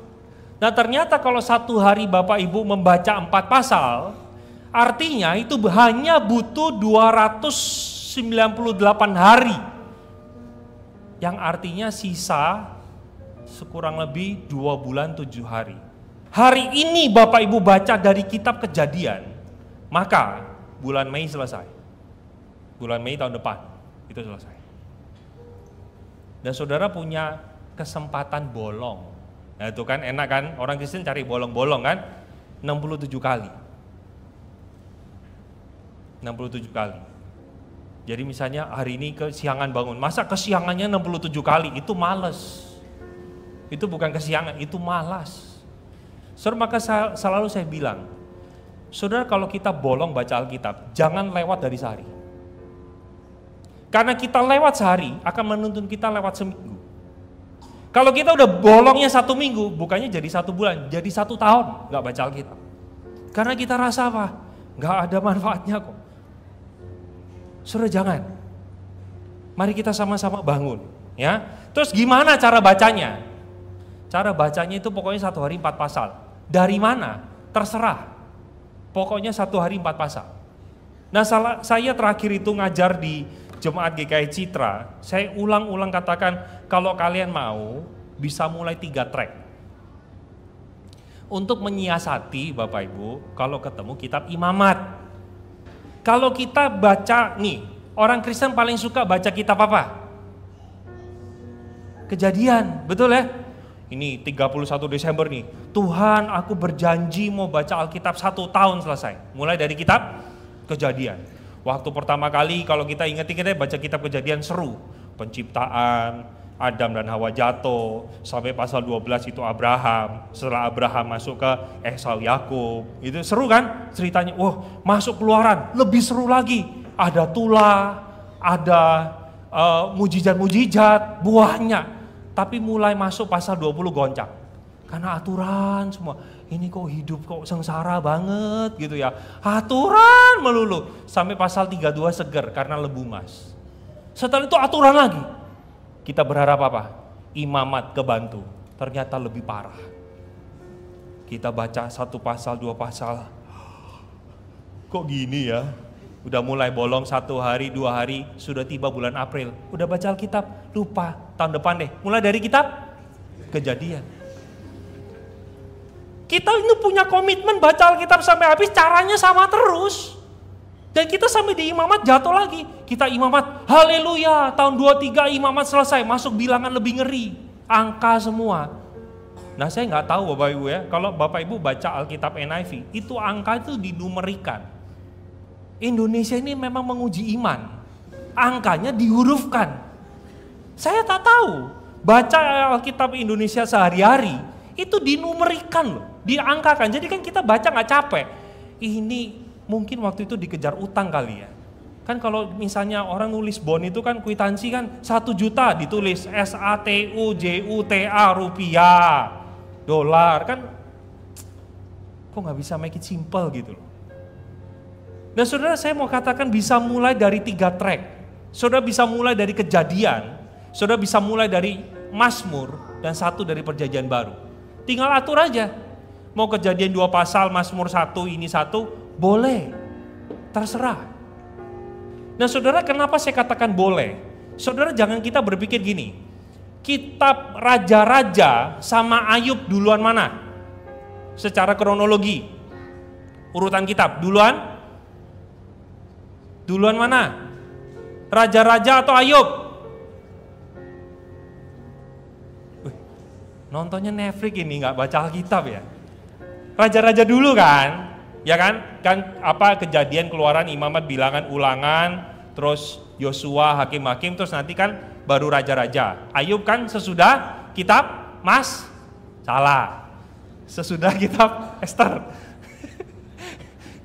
Nah ternyata kalau 1 hari Bapak Ibu membaca 4 pasal, artinya itu hanya butuh 298 hari. Yang artinya sisa sekurang lebih 2 bulan 7 hari. Hari ini Bapak Ibu baca dari kitab Kejadian, maka bulan Mei selesai. Bulan Mei tahun depan, itu selesai. Dan saudara punya kesempatan bolong. Nah itu kan enak kan, orang Kristen cari bolong-bolong kan, 67 kali. 67 kali. Jadi misalnya hari ini kesiangan bangun, masa kesiangannya 67 kali, itu malas. Itu bukan kesiangan, itu malas. Saudara, maka selalu saya bilang, saudara kalau kita bolong baca Alkitab, jangan lewat dari sehari. Karena kita lewat sehari akan menuntun kita lewat seminggu. Kalau kita udah bolongnya 1 minggu, bukannya jadi 1 bulan, jadi 1 tahun gak baca Alkitab. Karena kita rasa apa? Gak ada manfaatnya kok. Saudara jangan. Mari kita sama-sama bangun. Ya. Terus gimana cara bacanya? Cara bacanya itu pokoknya 1 hari 4 pasal. Dari mana? Terserah. Pokoknya 1 hari 4 pasal. Nah saya terakhir itu ngajar di Jemaat GKI Citra, saya ulang-ulang katakan kalau kalian mau bisa mulai 3 track. Untuk menyiasati Bapak Ibu kalau ketemu kitab Imamat. Kalau kita baca nih, orang Kristen paling suka baca kitab apa? Kejadian, betul ya? Ini 31 Desember nih, Tuhan aku berjanji mau baca Alkitab 1 tahun selesai. Mulai dari kitab Kejadian. Waktu pertama kali kalau kita ingat-ingat baca kitab Kejadian seru. Penciptaan, Adam dan Hawa jatuh, sampai pasal 12 itu Abraham. Setelah Abraham masuk ke Esau Yakub, itu seru kan ceritanya. Wah, masuk Keluaran, lebih seru lagi. Ada tula, ada mujizat-mujizat, buahnya. Tapi mulai masuk pasal 20 goncang. Karena aturan semua. Ini kok hidup kok sengsara banget gitu ya. Aturan melulu. Sampai pasal 32 seger karena lebu mas. Setelah itu aturan lagi. Kita berharap apa? Imamat kebantu. Ternyata lebih parah. Kita baca 1 pasal, 2 pasal. Kok gini ya? Udah mulai bolong 1 hari, 2 hari. Sudah tiba bulan April. Udah baca Alkitab, lupa. Tahun depan deh. Mulai dari kitab Kejadian. Kita ini punya komitmen baca Alkitab sampai habis, caranya sama terus. Dan kita sampai di Imamat jatuh lagi. Kita Imamat, haleluya, tahun 23 Imamat selesai, masuk bilangan lebih ngeri. Angka semua. Nah saya nggak tahu Bapak Ibu ya, kalau Bapak Ibu baca Alkitab NIV, itu angka itu dinumerikan. Indonesia ini memang menguji iman. Angkanya dihurufkan. Saya tak tahu, baca Alkitab Indonesia sehari-hari, itu dinumerikan loh, diangkakan. Jadi kan kita baca nggak capek. Ini mungkin waktu itu dikejar utang kali ya. Kan kalau misalnya orang nulis bond itu kan kwitansi kan 1 juta ditulis SATUJUTA rupiah, dolar kan, kok nggak bisa make it simple gitu loh. Dan saudara, saya mau katakan bisa mulai dari 3 track. Saudara bisa mulai dari Kejadian, saudara bisa mulai dari Mazmur, dan 1 dari Perjanjian Baru. Tinggal atur aja. Mau Kejadian 2 pasal, Mazmur 1, ini 1, boleh. Terserah. Nah saudara, kenapa saya katakan boleh? Saudara, jangan kita berpikir gini, kitab Raja-Raja sama Ayub duluan mana? Secara kronologi, urutan kitab, duluan mana? Raja-Raja atau Ayub? Nontonnya Netflix ini, nggak baca Alkitab ya? Raja-Raja dulu kan? Ya kan? Kan apa, Kejadian, Keluaran, Imamat, Bilangan, Ulangan, terus Yosua, Hakim-Hakim, terus nanti kan baru Raja-Raja. Ayub kan sesudah kitab salah. Sesudah kitab Esther.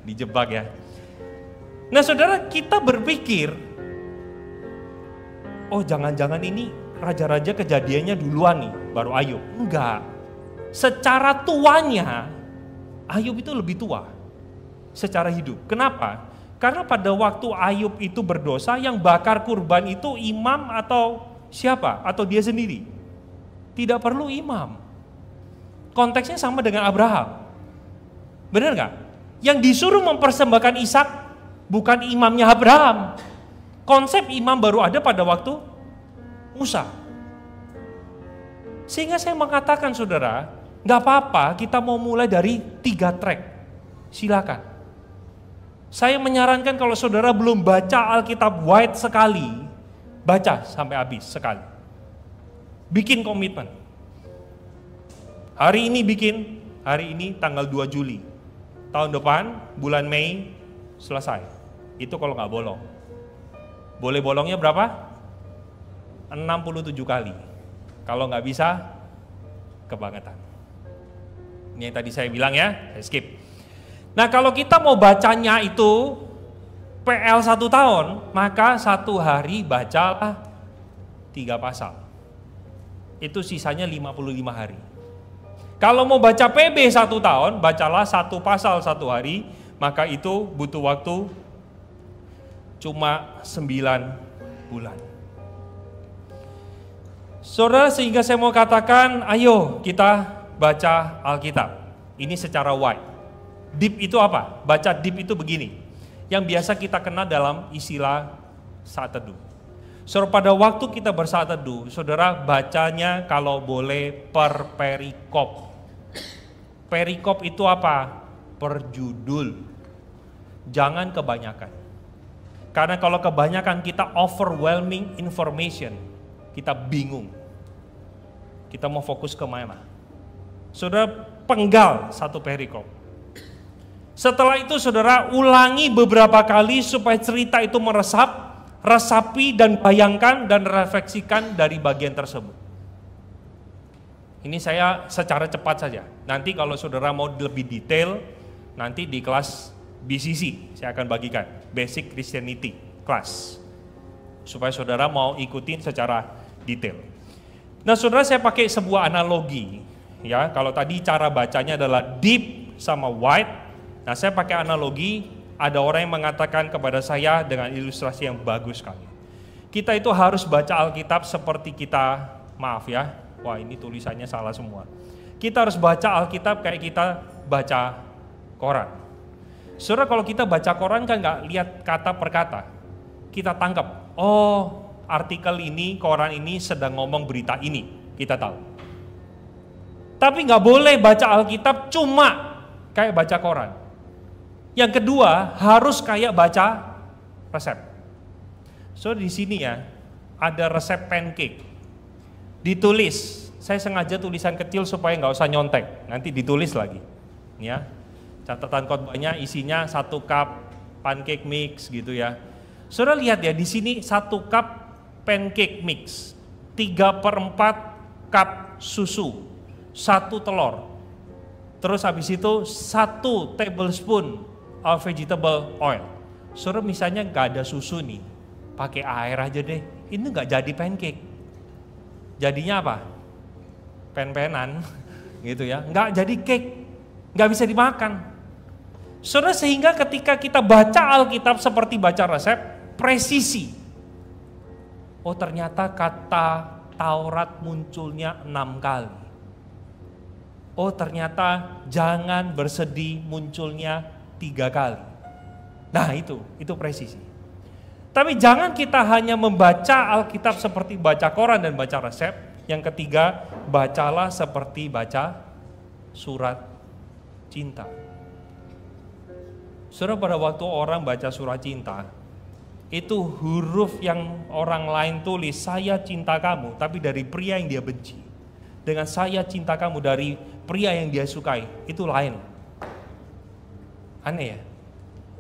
Dijebak ya. Nah saudara, kita berpikir, oh jangan-jangan ini Raja-Raja Kejadiannya duluan nih, baru Ayub. Enggak. Secara tuanya, Ayub itu lebih tua secara hidup. Kenapa? Karena pada waktu Ayub itu berdosa, yang bakar kurban itu imam atau siapa? Atau dia sendiri? Tidak perlu imam. Konteksnya sama dengan Abraham. Benar nggak? Yang disuruh mempersembahkan Ishak bukan imamnya Abraham. Konsep imam baru ada pada waktu Musa. Sehingga saya mengatakan saudara, nggak apa-apa kita mau mulai dari 3 track. Silakan. Saya menyarankan kalau saudara belum baca Alkitab white sekali, baca sampai habis sekali. Bikin komitmen. Hari ini tanggal 2 Juli. Tahun depan, bulan Mei, selesai. Itu kalau nggak bolong. Boleh bolongnya berapa? 67 kali. Kalau nggak bisa, kebangetan. Ini yang tadi saya bilang ya, saya skip. Nah kalau kita mau bacanya itu PL 1 tahun, maka 1 hari bacalah 3 pasal. Itu sisanya 55 hari. Kalau mau baca PB 1 tahun, bacalah 1 pasal 1 hari, maka itu butuh waktu cuma 9 bulan. Saudara, sehingga saya mau katakan, ayo kita baca Alkitab. Ini secara wide. Deep itu apa? Baca deep itu begini. Yang biasa kita kenal dalam istilah saat teduh. Saudara, pada waktu kita bersaat teduh, saudara bacanya kalau boleh per perikop. Perikop itu apa? Per judul. Jangan kebanyakan. Karena kalau kebanyakan kita overwhelming information, kita bingung. Kita mau fokus ke mana? Saudara, penggal 1 perikop. Setelah itu saudara ulangi beberapa kali supaya cerita itu resapi dan bayangkan dan refleksikan dari bagian tersebut. Ini saya secara cepat saja. Nanti kalau saudara mau lebih detail, nanti di kelas BCC saya akan bagikan, Basic Christianity Class. Supaya saudara mau ikutin secara detail. Nah saudara, saya pakai sebuah analogi. Ya, kalau tadi cara bacanya adalah deep sama wide. Nah saya pakai analogi, ada orang yang mengatakan kepada saya dengan ilustrasi yang bagus sekali. Kita itu harus baca Alkitab seperti kita, maaf ya, wah ini tulisannya salah semua. Kita harus baca Alkitab kayak kita baca koran. Saudara, kalau kita baca koran kan nggak lihat kata per kata. Kita tangkap, oh artikel ini, koran ini sedang ngomong berita ini, kita tahu. Tapi nggak boleh baca Alkitab cuma kayak baca koran. Yang kedua, harus kayak baca resep. So di sini ya, ada resep pancake. Ditulis, saya sengaja tulisan kecil supaya nggak usah nyontek. Nanti ditulis lagi. Ya, catatan khotbahnya isinya 1 cup pancake mix gitu ya. Saudara lihat ya, di sini 1 cup pancake mix, 3/4 cup susu, 1 telur. Terus habis itu 1 tablespoon of vegetable oil. Saudara misalnya nggak ada susu nih, pakai air aja deh, ini nggak jadi pancake. Jadinya apa? Pen-penan, gitu ya. Nggak jadi cake, nggak bisa dimakan. Saudara, sehingga ketika kita baca Alkitab seperti baca resep, presisi. Oh ternyata kata Taurat munculnya 6 kali. Oh ternyata jangan bersedih munculnya 3 kali. Nah itu presisi. Tapi jangan kita hanya membaca Alkitab seperti baca koran dan baca resep. Yang ketiga, bacalah seperti baca surat cinta. Saudara, pada waktu orang baca surat cinta, itu huruf yang orang lain tulis, saya cinta kamu, tapi dari pria yang dia benci. Dengan saya cinta kamu dari pria yang dia sukai, itu lain. Aneh ya?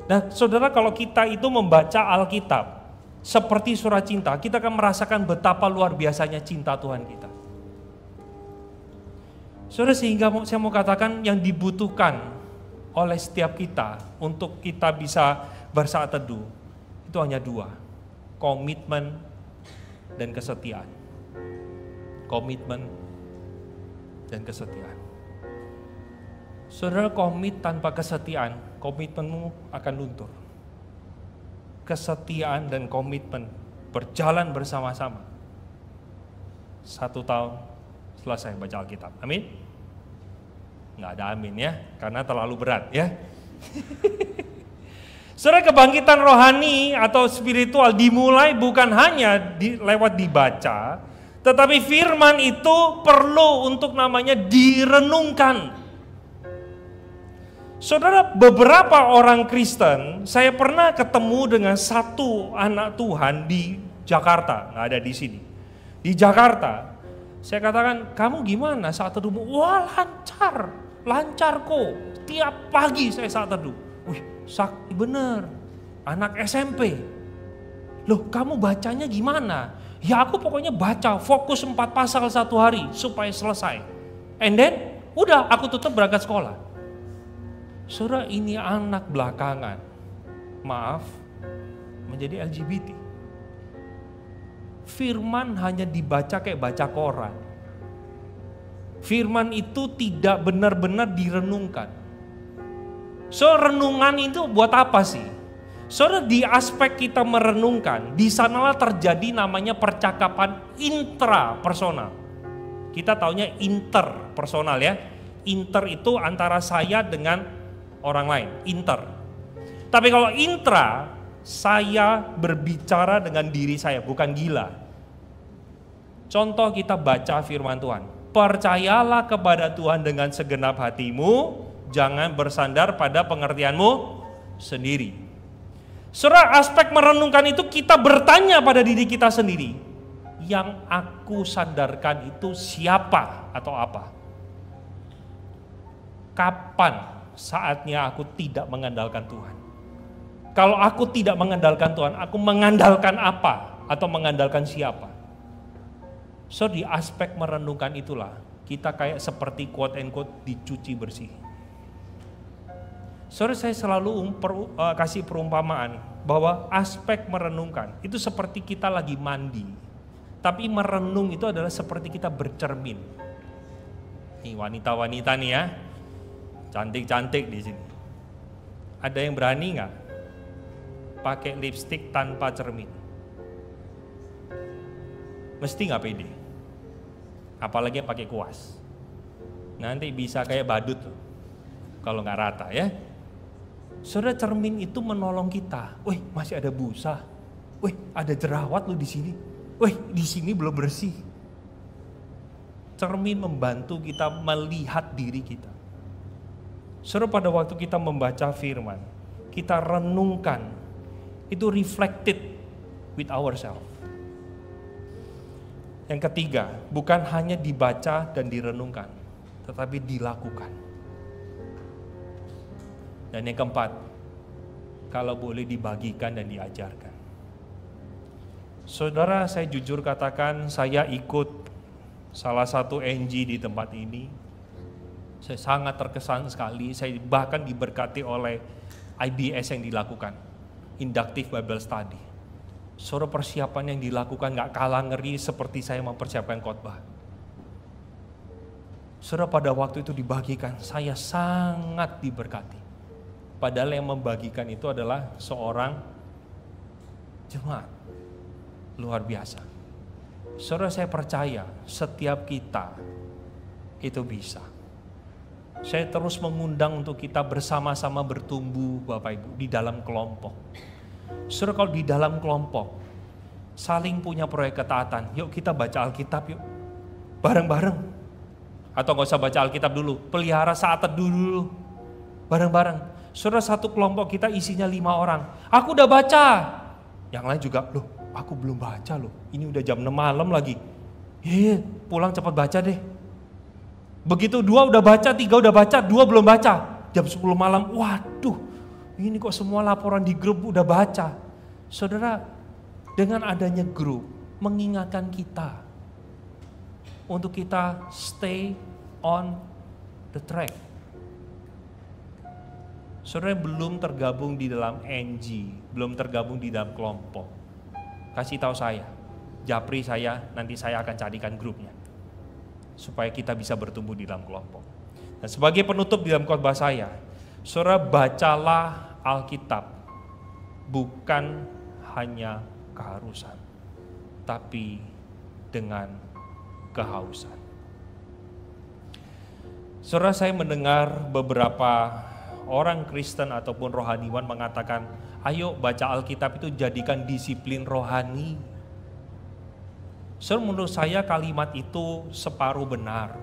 Nah saudara, kalau kita itu membaca Alkitab seperti surat cinta, kita akan merasakan betapa luar biasanya cinta Tuhan kita. Saudara, sehingga saya mau katakan yang dibutuhkan oleh setiap kita untuk kita bisa bersaat teduh itu hanya 2, komitmen dan kesetiaan. Komitmen dan kesetiaan. Saudara, komit tanpa kesetiaan, komitmenmu akan luntur. Kesetiaan dan komitmen berjalan bersama-sama. 1 tahun selesai baca Alkitab. Amin? Nggak ada amin ya, karena terlalu berat ya. Saudara, kebangkitan rohani atau spiritual dimulai bukan hanya lewat dibaca, tetapi firman itu perlu untuk namanya direnungkan. Saudara, beberapa orang Kristen, saya pernah ketemu dengan satu anak Tuhan di Jakarta, nggak ada di sini. Di Jakarta, saya katakan, kamu gimana saat teduh? Wah lancar kok. Tiap pagi saya saat teduh. Wih, sakti bener, anak SMP. Loh, kamu bacanya gimana? Ya aku pokoknya baca, fokus 4 pasal 1 hari supaya selesai. And then, udah aku tutup berangkat sekolah. Saudara, ini anak belakangan, maaf, menjadi LGBT. Firman hanya dibaca kayak baca koran. Firman itu tidak benar-benar direnungkan. So renungan itu buat apa sih? Saudara, di aspek kita merenungkan, di sanalah terjadi namanya percakapan intrapersonal. Kita taunya interpersonal ya. Inter itu antara saya dengan orang lain, inter. Tapi kalau intra, saya berbicara dengan diri saya, bukan gila. Contoh, kita baca firman Tuhan. Percayalah kepada Tuhan dengan segenap hatimu, jangan bersandar pada pengertianmu sendiri. Saudara, aspek merenungkan itu kita bertanya pada diri kita sendiri. Yang aku sandarkan itu siapa atau apa? Kapan saatnya aku tidak mengandalkan Tuhan? Kalau aku tidak mengandalkan Tuhan, aku mengandalkan apa atau mengandalkan siapa? So di aspek merenungkan itulah kita kayak seperti quote and quote dicuci bersih. Saudara, saya selalu kasih perumpamaan bahwa aspek merenungkan itu seperti kita lagi mandi. Tapi merenung itu adalah seperti kita bercermin. Nih wanita-wanita nih ya, cantik-cantik di sini. Ada yang berani nggak pakai lipstik tanpa cermin? Mesti nggak pede. Apalagi pakai kuas. Nanti bisa kayak badut tuh, kalau nggak rata ya. Saudara, cermin itu menolong kita. Wih, masih ada busa. Wih, ada jerawat lu di sini. Wih, di sini belum bersih. Cermin membantu kita melihat diri kita. Saudara, pada waktu kita membaca firman, kita renungkan, itu reflected with ourselves. Yang ketiga, bukan hanya dibaca dan direnungkan, tetapi dilakukan. Dan yang keempat, kalau boleh dibagikan dan diajarkan. Saudara, saya jujur katakan, saya ikut salah satu NG di tempat ini. Saya sangat terkesan sekali, saya bahkan diberkati oleh IBS yang dilakukan. inductive Bible study. Saudara, persiapan yang dilakukan gak kalah ngeri seperti saya mempersiapkan khotbah. Saudara, pada waktu itu dibagikan, saya sangat diberkati. Padahal yang membagikan itu adalah seorang jemaat. Luar biasa. Saudara, saya percaya setiap kita itu bisa. Saya terus mengundang untuk kita bersama-sama bertumbuh Bapak Ibu di dalam kelompok. Saudara, kalau di dalam kelompok saling punya proyek ketaatan, yuk kita baca Alkitab yuk, bareng-bareng. Atau gak usah baca Alkitab dulu, pelihara saat teduh dulu, bareng-bareng. Saudara, satu kelompok kita isinya 5 orang, aku udah baca. Yang lain juga, loh aku belum baca loh, ini udah jam 6 malam lagi. Pulang cepat baca deh. Begitu 2 udah baca, 3 udah baca, 2 belum baca. Jam 10 malam, waduh, ini kok semua laporan di grup udah baca. Saudara, dengan adanya grup mengingatkan kita untuk kita stay on the track. Saudara yang belum tergabung di dalam NG, belum tergabung di dalam kelompok, kasih tahu saya, japri saya, nanti saya akan carikan grupnya. Supaya kita bisa bertumbuh di dalam kelompok. Dan sebagai penutup di dalam khotbah saya, saudara, bacalah Alkitab bukan hanya keharusan, tapi dengan kehausan. Saudara, saya mendengar beberapa orang Kristen ataupun rohaniwan mengatakan, ayo baca Alkitab itu jadikan disiplin rohani. Saudara, menurut saya kalimat itu separuh benar.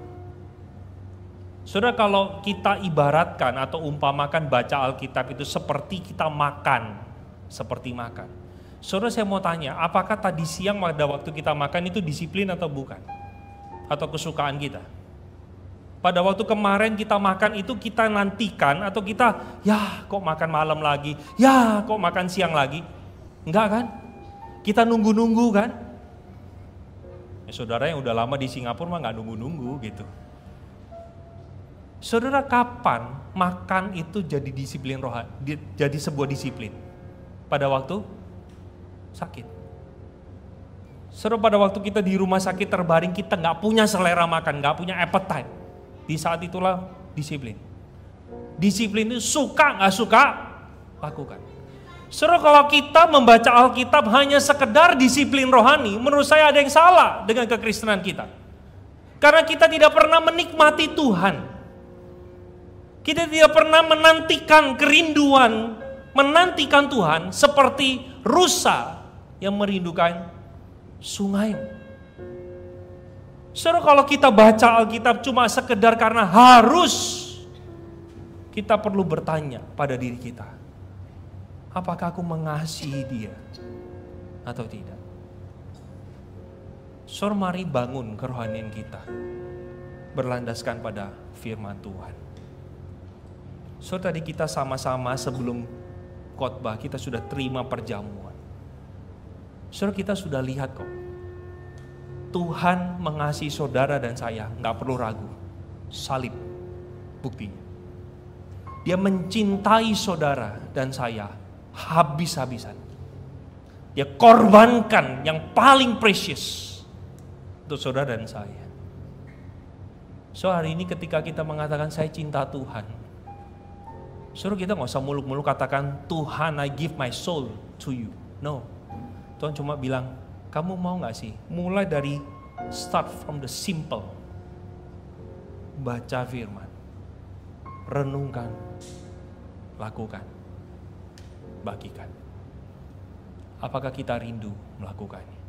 Saudara, kalau kita ibaratkan atau umpamakan baca Alkitab itu seperti kita makan, seperti makan. Saudara, saya mau tanya, apakah tadi siang pada waktu kita makan itu disiplin atau bukan? Atau kesukaan kita? Pada waktu kemarin kita makan itu kita nantikan atau kita, ya kok makan malam lagi, ya kok makan siang lagi? Enggak kan? Kita nunggu-nunggu kan? Ya, saudara yang udah lama di Singapura mah nggak nunggu-nunggu gitu. Saudara, kapan makan itu jadi disiplin rohani, jadi sebuah disiplin? Pada waktu sakit. Saudara, pada waktu kita di rumah sakit terbaring, kita nggak punya selera makan, nggak punya appetite. Di saat itulah disiplin. Disiplin itu suka nggak suka, lakukan. Saudara, kalau kita membaca Alkitab hanya sekedar disiplin rohani, menurut saya ada yang salah dengan kekristenan kita. Karena kita tidak pernah menikmati Tuhan. Kita tidak pernah menantikan kerinduan, menantikan Tuhan seperti rusa yang merindukan sungai. Saudara, kalau kita baca Alkitab cuma sekedar karena harus, kita perlu bertanya pada diri kita, apakah aku mengasihi Dia atau tidak? Saudara, mari bangun kerohanian kita berlandaskan pada firman Tuhan. Saudara, tadi kita sama-sama sebelum khotbah kita sudah terima perjamuan. Saudara, kita sudah lihat kok, Tuhan mengasihi saudara dan saya, nggak perlu ragu. Salib buktinya. Dia mencintai saudara dan saya habis-habisan. Dia korbankan yang paling precious untuk saudara dan saya. So, hari ini ketika kita mengatakan saya cinta Tuhan, saudara, kita nggak usah muluk-muluk katakan Tuhan, I give my soul to you. No, Tuhan cuma bilang, kamu mau gak sih mulai dari start from the simple, baca firman, renungkan, lakukan, bagikan. Apakah kita rindu melakukannya?